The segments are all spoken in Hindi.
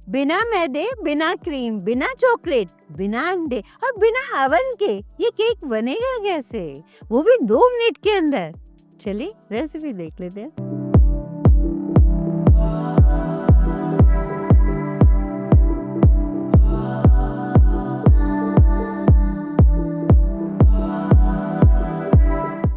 बिना मैदे, बिना क्रीम, बिना चॉकलेट, बिना अंडे और बिना अवन के ये केक बनेगा कैसे? वो भी 2 मिनट के अंदर। चलिए रेसिपी देख लेते हैं।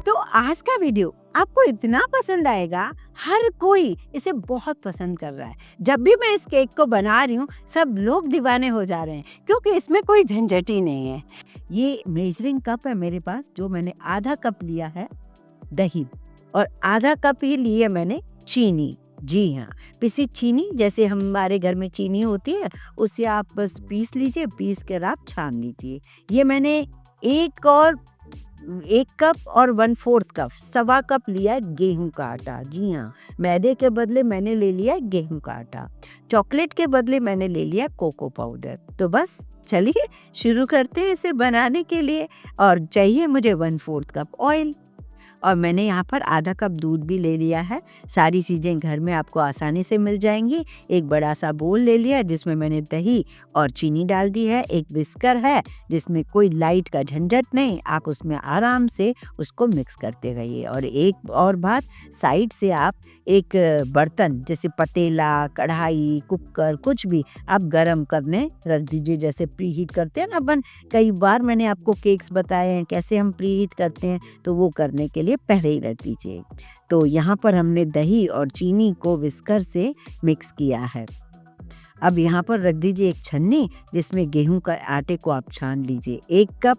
तो आज का वीडियो आपको इतना पसंद आएगा, हर कोई इसे बहुत पसंद कर रहा है। जब भी मैं इस केक को बना रही हूँ, सब लोग दीवाने हो जा रहे हैं क्योंकि इसमें कोई झंझट ही नहीं है। ये मेजरिंग कप है मेरे पास, जो मैंने आधा कप लिया है दही और आधा कप ही लिए मैंने चीनी। जी हाँ, पिसी चीनी, जैसे हमारे घर में चीनी होती है उसे आप बस पीस लीजिए, पीस कर आप छान लीजिए। ये मैंने एक कप और 1/4 कप, सवा कप लिया है गेहूं का आटा। जी हाँ, मैदे के बदले मैंने ले लिया है गेहूं का आटा। चॉकलेट के बदले मैंने ले लिया कोको पाउडर। तो बस चलिए शुरू करते हैं इसे बनाने के लिए। और चाहिए मुझे 1/4 कप ऑयल और मैंने यहाँ पर आधा कप दूध भी ले लिया है। सारी चीज़ें घर में आपको आसानी से मिल जाएंगी। एक बड़ा सा बोल ले लिया जिसमें मैंने दही और चीनी डाल दी है। एक विस्कर है जिसमें कोई लाइट का झंझट नहीं, आप उसमें आराम से उसको मिक्स करते रहिए। और एक और बात, साइड से आप एक बर्तन जैसे पतीला, कढ़ाई, कुकर, कुछ भी आप गरम करने रख दीजिए। जैसे प्री हीट करते हैं ना अपन, कई बार मैंने आपको केक्स बताए हैं कैसे हम प्री हीट करते हैं, तो वो करने के लिए पहले ही रख दीजिए। तो यहाँ पर हमने दही और चीनी को विस्कर से मिक्स किया है। अब यहाँ पर रख दीजिए एक छन्नी जिसमें गेहूं का आटे को आप छान लीजिए। 1 कप,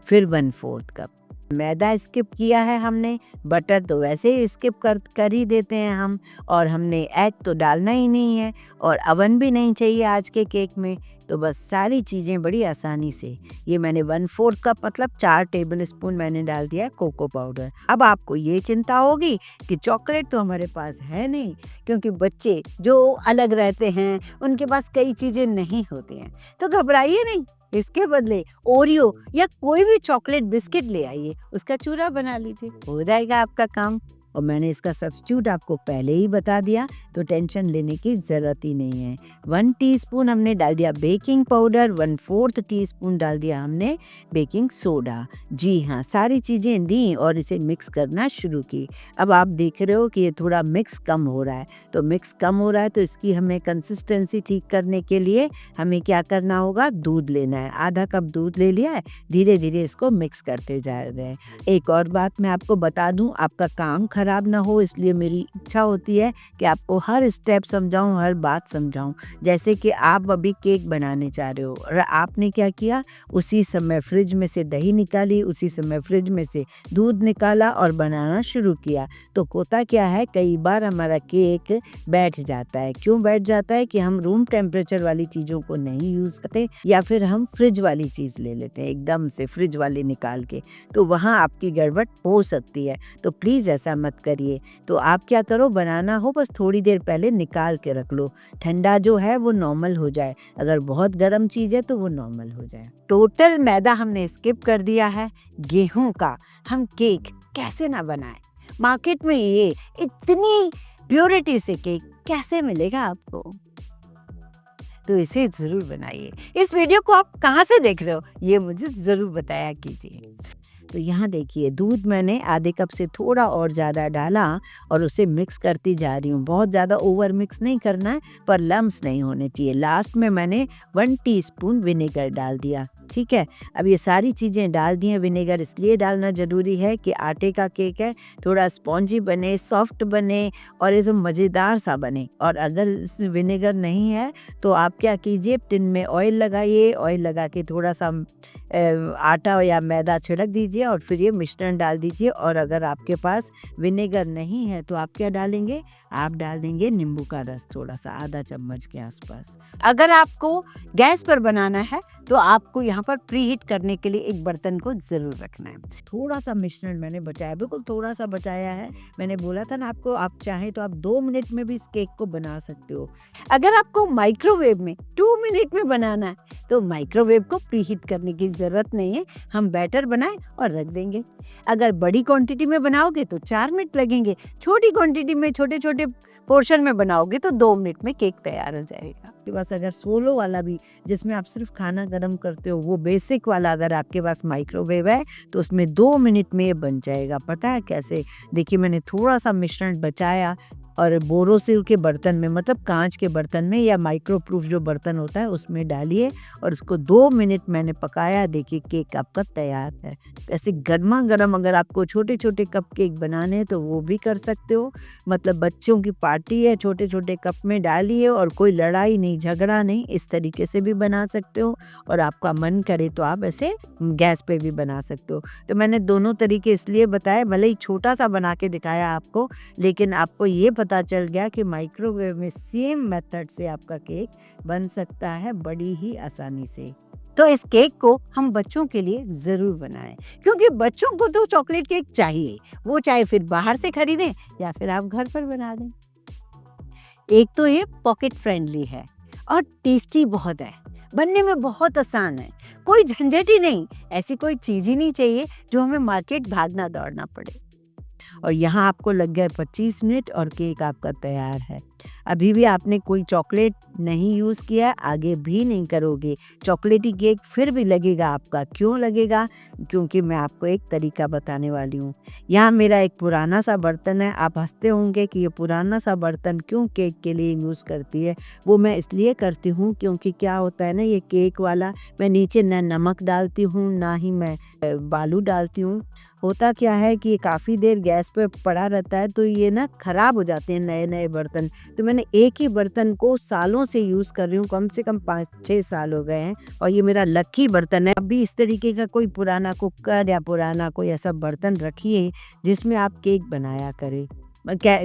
फिर 1/4 कप। मैदा स्किप किया है हमने, बटर तो वैसे ही स्किप कर ही देते हैं हम, और हमने एग तो डालना ही नहीं है और अवन भी नहीं चाहिए आज के केक में। तो बस सारी चीज़ें बड़ी आसानी से, ये मैंने 1/4 कप मतलब 4 टेबल स्पून मैंने डाल दिया कोको पाउडर। अब आपको ये चिंता होगी कि चॉकलेट तो हमारे पास है नहीं, क्योंकि बच्चे जो अलग रहते हैं उनके पास कई चीज़ें नहीं होती हैं। तो घबराइए नहीं, इसके बदले ओरियो या कोई भी चॉकलेट बिस्किट ले आइए, उसका चूरा बना लीजिए, हो जाएगा आपका काम। और मैंने इसका सब्स्टिट्यूट आपको पहले ही बता दिया, तो टेंशन लेने की ज़रूरत ही नहीं है। 1 टीस्पून हमने डाल दिया बेकिंग पाउडर, 1/4 टीस्पून डाल दिया हमने बेकिंग सोडा। जी हाँ, सारी चीज़ें ली और इसे मिक्स करना शुरू की। अब आप देख रहे हो कि ये थोड़ा मिक्स कम हो रहा है, तो मिक्स कम हो रहा है तो इसकी हमें कंसिस्टेंसी ठीक करने के लिए हमें क्या करना होगा, दूध लेना है। आधा कप दूध ले लिया है, धीरे धीरे इसको मिक्स करते जा रहे हैं। एक और बात मैं आपको बता दूं, आपका काम खराब ना हो इसलिए मेरी इच्छा होती है कि आपको हर स्टेप समझाऊं, हर बात समझाऊं। जैसे कि आप अभी केक बनाने चाह रहे हो और आपने क्या किया, उसी समय फ्रिज में से दही निकाली, उसी समय फ्रिज में से दूध निकाला और बनाना शुरू किया। तो होता क्या है, कई बार हमारा केक बैठ जाता है। क्यों बैठ जाता है कि हम रूम टेम्परेचर वाली चीज़ों को नहीं यूज़ करते, या फिर हम फ्रिज वाली चीज़ ले लेते हैं एकदम से फ्रिज वाली निकाल के, तो वहाँ आपकी गड़बड़ हो सकती है। तो प्लीज़ ऐसा मत करिए। तो आप क्या करो, बनाना हो बस थोड़ी देर पहले निकाल के रख लो, ठंडा जो है वो नॉर्मल हो जाए। अगर बहुत गर्म चीज़ है तो वो नॉर्मल हो जाए। टोटल मैदा हमने स्किप कर दिया है। गेहूं का हम केक कैसे ना बनाएं, मार्केट में ये इतनी प्योरिटी से केक कैसे मिलेगा आपको, तो इसे ज़रूर बनाइए। इस वीडियो को आप कहाँ से देख रहे हो ये मुझे ज़रूर बताया कीजिए। तो यहाँ देखिए, दूध मैंने आधे कप से थोड़ा और ज़्यादा डाला और उसे मिक्स करती जा रही हूँ। बहुत ज़्यादा ओवर मिक्स नहीं करना है, पर लम्स नहीं होने चाहिए। लास्ट में मैंने 1 टीस्पून विनेगर डाल दिया। ठीक है, अब ये सारी चीज़ें डाल दी हैं। विनेगर इसलिए डालना ज़रूरी है कि आटे का केक है, थोड़ा स्पॉन्जी बने, सॉफ्ट बने और ये जो मज़ेदार सा बने। और अगर विनेगर नहीं है तो आप क्या कीजिए, टिन में ऑयल लगाइए, ऑयल लगा के थोड़ा सा आटा या मैदा छिड़क दीजिए और फिर ये मिश्रण डाल दीजिए। और अगर आपके पास विनेगर नहीं है तो आप क्या डालेंगे, आप डाल देंगे नींबू का रस, थोड़ा सा आधा चम्मच के आसपास। अगर आपको गैस पर बनाना है तो आपको यहाँ पर प्री हीट करने के लिए एक बर्तन को ज़रूर रखना है। थोड़ा सा मिश्रण मैंने बचाया, बिल्कुल थोड़ा सा बचाया है। मैंने बोला था ना आपको, आप चाहें तो आप 2 मिनट में भी इस केक को बना सकते हो। अगर आपको माइक्रोवेव में 2 मिनट में बनाना है तो माइक्रोवेव को प्री हीट करने की ज़रूरत नहीं है, हम बैटर बनाएं और रख देंगे। अगर बड़ी क्वांटिटी में बनाओगे तो 4 मिनट लगेंगे, छोटी क्वांटिटी में छोटे छोटे छोटे पोर्शन में बनाओगे तो 2 मिनट में केक तैयार हो जाएगा। आपके पास अगर सोलो वाला भी, जिसमें आप सिर्फ खाना गर्म करते हो, वो बेसिक वाला अगर आपके पास माइक्रोवेव है तो उसमें 2 मिनट में ये बन जाएगा। पता है कैसे? देखिए, मैंने थोड़ा सा मिश्रण बचाया और बोरोसिल के बर्तन में, मतलब कांच के बर्तन में या माइक्रो प्रूफ जो बर्तन होता है उसमें डालिए और उसको 2 मिनट मैंने पकाया। देखिए केक आपका तैयार है। ऐसे गर्मा गर्म अगर आपको छोटे छोटे कप केक बनाने हैं तो वो भी कर सकते हो। मतलब बच्चों की पार्टी है, छोटे छोटे कप में डालिए और कोई लड़ाई नहीं, झगड़ा नहीं, इस तरीके से भी बना सकते हो। और आपका मन करे तो आप ऐसे गैस पे भी बना सकते हो। तो मैंने दोनों तरीके इसलिए बताए, भले ही छोटा सा बना के दिखाया आपको, लेकिन आपको ये पता चल गया कि माइक्रोवेव में सेम मेथड से आपका केक बन सकता है बड़ी ही आसानी से। तो इस केक को हम बच्चों के लिए ज़रूर बनाएं, क्योंकि बच्चों को तो चॉकलेट केक चाहिए, वो चाहे फिर बाहर से खरीदें या फिर आप घर पर बना दें। एक तो ये पॉकेट फ्रेंडली है और टेस्टी बहुत है, बनने में बहुत आसान है, कोई झंझट ही नहीं, ऐसी कोई चीज़ ही नहीं चाहिए जो हमें मार्केट भागना दौड़ना पड़े। और यहाँ आपको लग गए 25 मिनट और केक आपका तैयार है। अभी भी आपने कोई चॉकलेट नहीं यूज़ किया, आगे भी नहीं करोगे, चॉकलेटी केक फिर भी लगेगा आपका। क्यों लगेगा? क्योंकि मैं आपको एक तरीका बताने वाली हूँ। यहाँ मेरा एक पुराना सा बर्तन है। आप हंसते होंगे कि ये पुराना सा बर्तन क्यों केक के लिए यूज़ करती है। वो मैं इसलिए करती हूँ क्योंकि क्या होता है ना, ये केक वाला मैं नीचे ना नमक डालती हूँ ना ही मैं बालू डालती हूँ। होता क्या है कि ये काफ़ी देर गैस पे पड़ा रहता है तो ये ना ख़राब हो जाते हैं नए नए बर्तन। तो मैंने एक ही बर्तन को सालों से यूज़ कर रही हूँ, कम से कम 5-6 साल हो गए हैं और ये मेरा लकी बर्तन है। अभी इस तरीके का कोई पुराना कुकर या पुराना कोई ऐसा बर्तन रखिए जिसमें आप केक बनाया करें।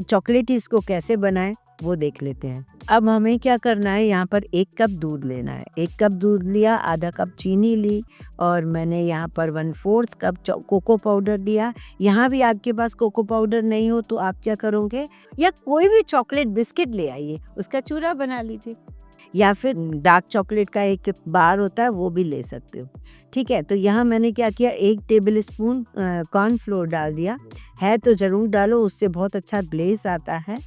चॉकलेटी इसको कैसे बनाएं वो देख लेते हैं। अब हमें क्या करना है, यहाँ पर 1 कप दूध लेना है। 1 कप दूध लिया, आधा कप चीनी ली और मैंने यहाँ पर 1/4 कप कोको पाउडर लिया। यहाँ भी आपके पास कोको पाउडर नहीं हो तो आप क्या करोगे, या कोई भी चॉकलेट बिस्किट ले आइए, उसका चूरा बना लीजिए, या फिर डार्क चॉकलेट का एक बार होता है वो भी ले सकते हो। ठीक है, तो यहाँ मैंने क्या किया, 1 टेबल स्पून कॉर्नफ्लोर डाल दिया है, तो ज़रूर डालो, उससे बहुत अच्छा ग्लेज़ आता है।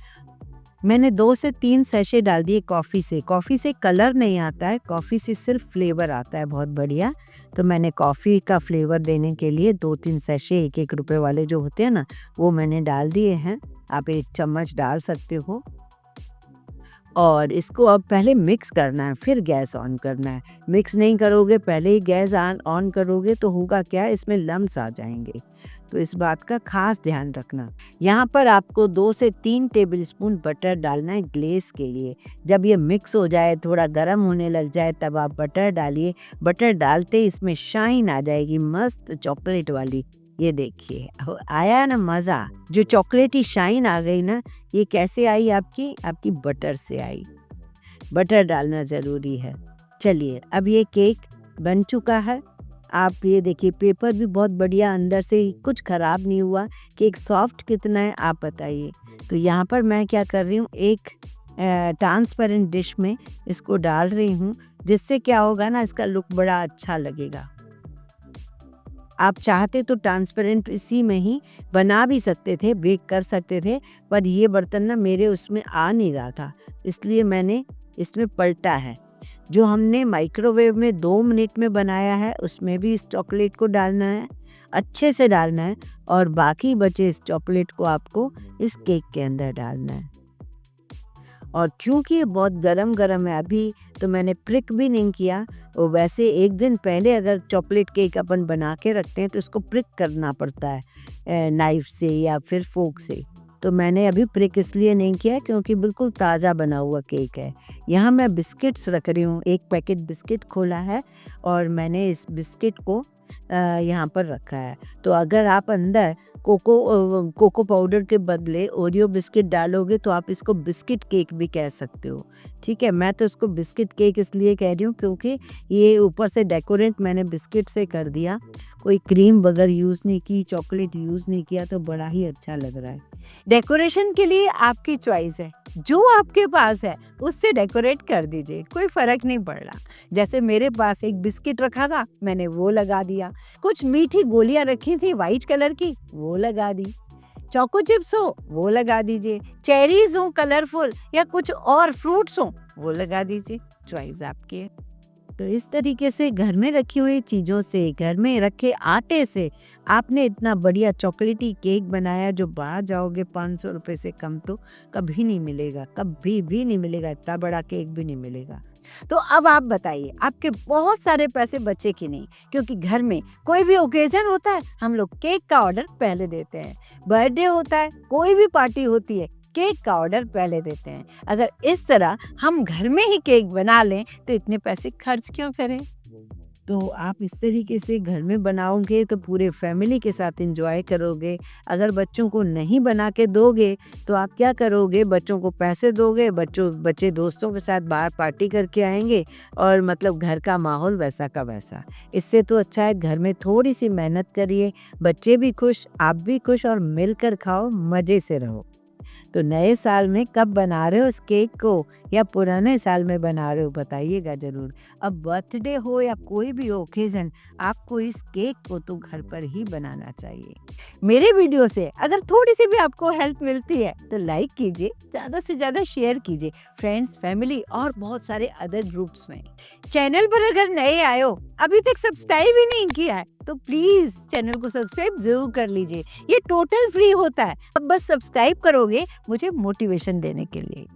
मैंने 2 से 3 सैशे डाल दिए कॉफ़ी से। कॉफ़ी से कलर नहीं आता है, कॉफ़ी से सिर्फ फ्लेवर आता है बहुत बढ़िया। तो मैंने कॉफ़ी का फ्लेवर देने के लिए 2-3 सैशे 1-1 रुपए वाले जो होते हैं ना, वो मैंने डाल दिए हैं। आप 1 चम्मच डाल सकते हो और इसको अब पहले मिक्स करना है, फिर गैस ऑन करना है। मिक्स नहीं करोगे, पहले ही गैस ऑन करोगे तो होगा क्या, इसमें लम्स आ जाएंगे। तो इस बात का खास ध्यान रखना। यहाँ पर आपको 2 से 3 टेबलस्पून बटर डालना है ग्लेस के लिए। जब ये मिक्स हो जाए, थोड़ा गर्म होने लग जाए, तब आप बटर डालिए। बटर डालते ही इसमें शाइन आ जाएगी मस्त चॉकलेट वाली। ये देखिए आया ना मज़ा, जो चॉकलेटी शाइन आ गई ना, ये कैसे आई आपकी बटर से आई। बटर डालना ज़रूरी है। चलिए, अब ये केक बन चुका है। आप ये देखिए, पेपर भी बहुत बढ़िया, अंदर से कुछ ख़राब नहीं हुआ। केक सॉफ्ट कितना है आप बताइए। तो यहाँ पर मैं क्या कर रही हूँ, एक ट्रांसपेरेंट डिश में इसको डाल रही हूँ, जिससे क्या होगा ना, इसका लुक बड़ा अच्छा लगेगा। आप चाहते तो ट्रांसपेरेंट इसी में ही बना भी सकते थे, बेक कर सकते थे, पर ये बर्तन ना मेरे उसमें आ नहीं रहा था, इसलिए मैंने इसमें पलटा है। जो हमने माइक्रोवेव में 2 मिनट में बनाया है, उसमें भी इस चॉकलेट को डालना है, अच्छे से डालना है, और बाकी बचे इस चॉकलेट को आपको इस केक के अंदर डालना है। और क्योंकि ये बहुत गरम है अभी, तो मैंने प्रिक भी नहीं किया। और वैसे एक दिन पहले अगर चॉकलेट केक अपन बना के रखते हैं तो इसको प्रिक करना पड़ता है नाइफ से या फिर फोक से। तो मैंने अभी प्रिक इसलिए नहीं किया क्योंकि बिल्कुल ताज़ा बना हुआ केक है। यहाँ मैं बिस्किट्स रख रही हूँ, एक पैकेट बिस्किट खोला है और मैंने इस बिस्किट को यहाँ पर रखा है। तो अगर आप अंदर कोको पाउडर के बदले ओरियो बिस्किट डालोगे तो आप इसको बिस्किट केक भी कह सकते हो। ठीक है, मैं तो इसको बिस्किट केक इसलिए कह रही हूँ क्योंकि ये ऊपर से डेकोरेट मैंने बिस्किट से कर दिया, कोई क्रीम वगैरह यूज़ नहीं की, चॉकलेट यूज़ नहीं किया, तो बड़ा ही अच्छा लग रहा है। डेकोरेशन के लिए आपकी चॉइस है, जो आपके पास है उससे डेकोरेट कर दीजिए, कोई फ़र्क नहीं पड़ रहा। जैसे मेरे पास एक बिस्किट रखा था, मैंने वो लगा दिया। कुछ मीठी गोलियां रखी थी वाइट कलर की, वो लगा दी। चोको चिप्स हो वो लगा दीजिए, चेरीज हो कलरफुल या कुछ और फ्रूट्स हो वो लगा दीजिए, चॉइस आपकी है। तो इस तरीके से घर में रखी हुई चीज़ों से, घर में रखे आटे से आपने इतना बढ़िया चॉकलेटी केक बनाया जो बाहर जाओगे 500 रुपये से कम तो कभी नहीं मिलेगा, कभी भी नहीं मिलेगा, इतना बड़ा केक भी नहीं मिलेगा। तो अब आप बताइए आपके बहुत सारे पैसे बचे कि नहीं, क्योंकि घर में कोई भी ओकेजन होता है हम लोग केक का ऑर्डर पहले देते हैं, बर्थडे होता है, कोई भी पार्टी होती है, केक का ऑर्डर पहले देते हैं। अगर इस तरह हम घर में ही केक बना लें तो इतने पैसे खर्च क्यों करें। तो आप इस तरीके से घर में बनाओगे तो पूरे फैमिली के साथ एंजॉय करोगे। अगर बच्चों को नहीं बना के दोगे तो आप क्या करोगे, बच्चों को पैसे दोगे, बच्चे दोस्तों के साथ बाहर पार्टी करके आएंगे और मतलब घर का माहौल वैसा का वैसा। इससे तो अच्छा है घर में थोड़ी सी मेहनत करिए, बच्चे भी खुश, आप भी खुश और मिलकर खाओ, मज़े से रहो। तो नए साल में कब बना रहे हो इस केक को या पुराने साल में बना रहे हो बताइएगा ज़रूर। अब बर्थडे हो या कोई भी ओकेज़न, आपको इस केक को तो घर पर ही बनाना चाहिए। मेरे वीडियो से अगर थोड़ी सी भी आपको हेल्प मिलती है तो लाइक कीजिए, ज़्यादा से ज़्यादा शेयर कीजिए फ्रेंड्स, फैमिली और बहुत सारे अदर ग्रुप्स में। चैनल पर अगर नए आए हो, अभी तक सब्सक्राइब ही नहीं किया है तो प्लीज़ चैनल को सब्सक्राइब ज़रूर कर लीजिए। ये टोटल फ्री होता है, अब बस सब्सक्राइब करोगे मुझे मोटिवेशन देने के लिए।